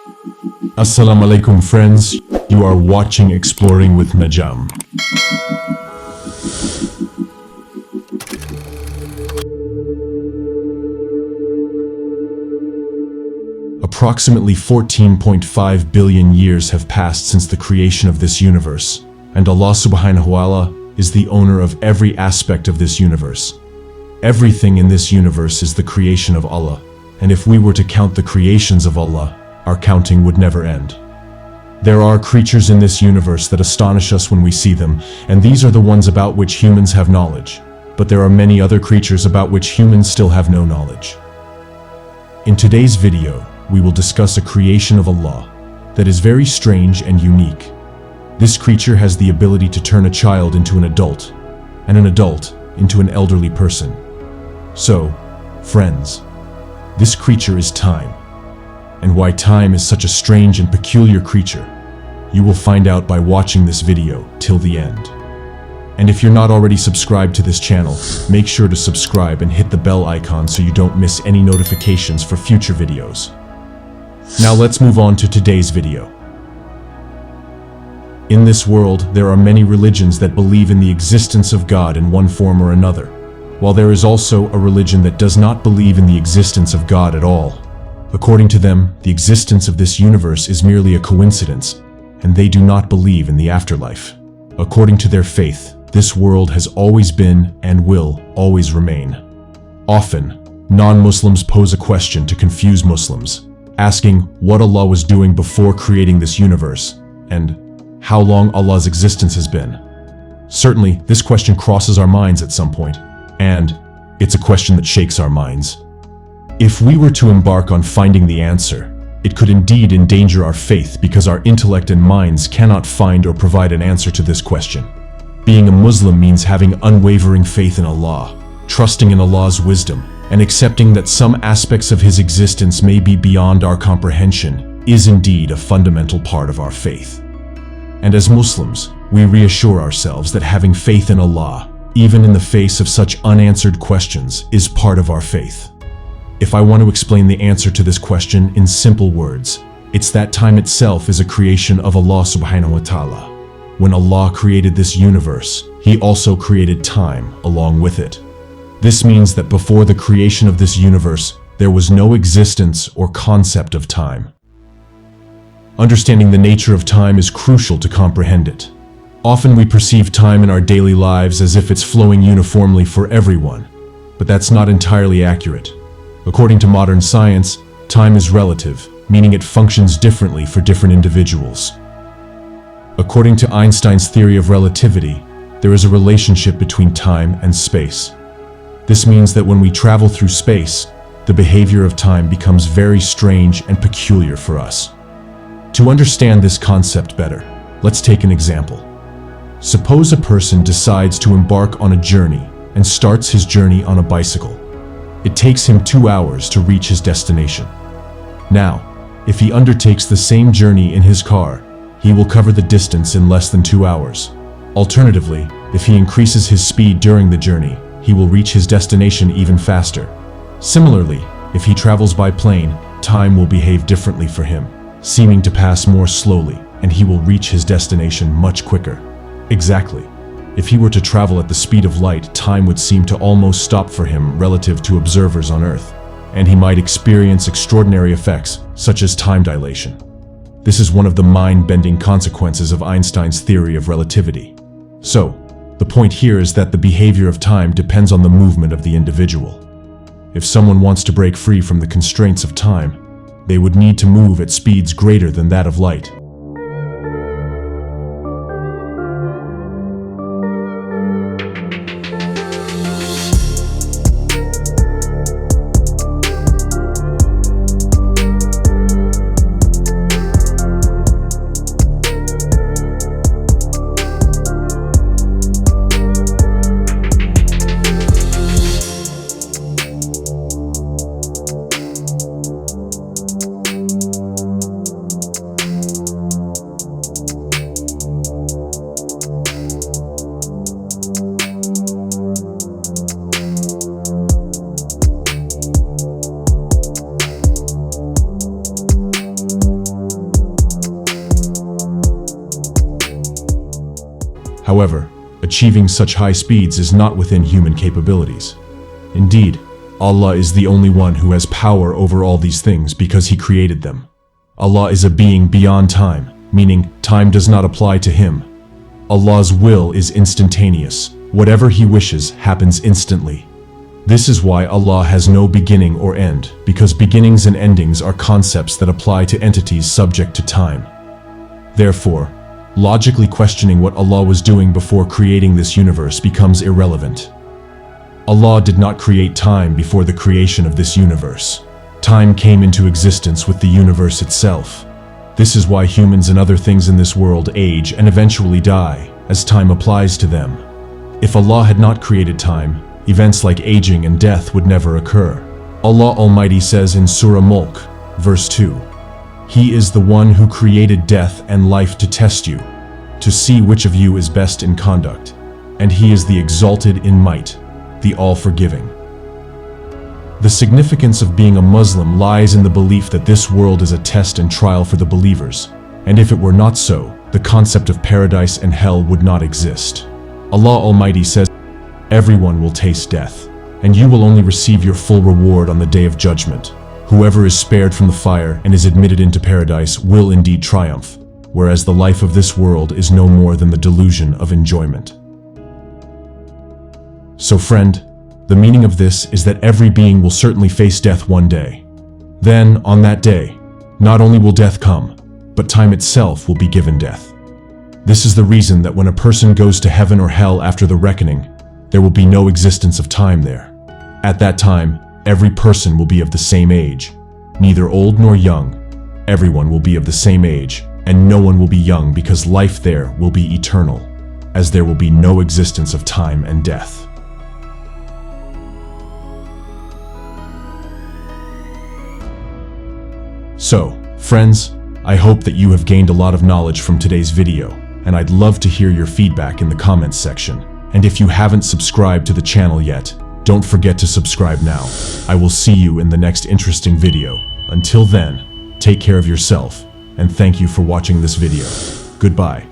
Assalamu alaikum friends, you are watching Exploring with Najam. Approximately 14.5 billion years have passed since the creation of this universe, and Allah subhanahu wa ta'ala is the owner of every aspect of this universe. Everything in this universe is the creation of Allah, and if we were to count the creations of Allah, our counting would never end. There are creatures in this universe that astonish us when we see them, and these are the ones about which humans have knowledge. But there are many other creatures about which humans still have no knowledge. In today's video, we will discuss a creation of Allah that is very strange and unique. This creature has the ability to turn a child into an adult, and an adult into an elderly person. So, friends, this creature is time. And why time is such a strange and peculiar creature, you will find out by watching this video till the end. And if you're not already subscribed to this channel, make sure to subscribe and hit the bell icon so you don't miss any notifications for future videos. Now let's move on to today's video. In this world, there are many religions that believe in the existence of God in one form or another, while there is also a religion that does not believe in the existence of God at all. According to them, the existence of this universe is merely a coincidence, and they do not believe in the afterlife. According to their faith, this world has always been and will always remain. Often, non-Muslims pose a question to confuse Muslims, asking what Allah was doing before creating this universe, and how long Allah's existence has been. Certainly, this question crosses our minds at some point, and it's a question that shakes our minds. If we were to embark on finding the answer, it could indeed endanger our faith because our intellect and minds cannot find or provide an answer to this question. Being a Muslim means having unwavering faith in Allah, trusting in Allah's wisdom, and accepting that some aspects of His existence may be beyond our comprehension is indeed a fundamental part of our faith. And as Muslims, we reassure ourselves that having faith in Allah, even in the face of such unanswered questions, is part of our faith. If I want to explain the answer to this question in simple words, it's that time itself is a creation of Allah subhanahu wa ta'ala. When Allah created this universe, He also created time along with it. This means that before the creation of this universe, there was no existence or concept of time. Understanding the nature of time is crucial to comprehend it. Often we perceive time in our daily lives as if it's flowing uniformly for everyone, but that's not entirely accurate. According to modern science, time is relative, meaning it functions differently for different individuals. According to Einstein's theory of relativity, there is a relationship between time and space. This means that when we travel through space, the behavior of time becomes very strange and peculiar for us. To understand this concept better, let's take an example. Suppose a person decides to embark on a journey and starts his journey on a bicycle. It takes him 2 hours to reach his destination. Now, if he undertakes the same journey in his car, he will cover the distance in less than 2 hours. Alternatively, if he increases his speed during the journey, he will reach his destination even faster. Similarly, if he travels by plane, time will behave differently for him, seeming to pass more slowly, and he will reach his destination much quicker. Exactly. If he were to travel at the speed of light, time would seem to almost stop for him relative to observers on Earth, and he might experience extraordinary effects, such as time dilation. This is one of the mind-bending consequences of Einstein's theory of relativity. So, the point here is that the behavior of time depends on the movement of the individual. If someone wants to break free from the constraints of time, they would need to move at speeds greater than that of light. However, achieving such high speeds is not within human capabilities. Indeed, Allah is the only one who has power over all these things because He created them. Allah is a being beyond time, meaning time does not apply to Him. Allah's will is instantaneous. Whatever He wishes happens instantly. This is why Allah has no beginning or end, because beginnings and endings are concepts that apply to entities subject to time. Therefore, logically questioning what Allah was doing before creating this universe becomes irrelevant. Allah did not create time before the creation of this universe. Time came into existence with the universe itself. This is why humans and other things in this world age and eventually die, as time applies to them. If Allah had not created time, events like aging and death would never occur. Allah Almighty says in Surah Mulk, verse 2, He is the one who created death and life to test you, to see which of you is best in conduct, and He is the exalted in might, the all-forgiving. The significance of being a Muslim lies in the belief that this world is a test and trial for the believers, and if it were not so, the concept of paradise and hell would not exist. Allah Almighty says, Everyone will taste death, and you will only receive your full reward on the day of judgment. Whoever is spared from the fire and is admitted into paradise will indeed triumph, whereas the life of this world is no more than the delusion of enjoyment. So friend, the meaning of this is that every being will certainly face death one day. Then, on that day, not only will death come, but time itself will be given death. This is the reason that when a person goes to heaven or hell after the reckoning, there will be no existence of time there. At that time, every person will be of the same age, neither old nor young. Everyone will be of the same age, and no one will be young because life there will be eternal, as there will be no existence of time and death. So, friends, I hope that you have gained a lot of knowledge from today's video, and I'd love to hear your feedback in the comments section. And if you haven't subscribed to the channel yet, don't forget to subscribe now. I will see you in the next interesting video. Until then, take care of yourself, and thank you for watching this video. Goodbye.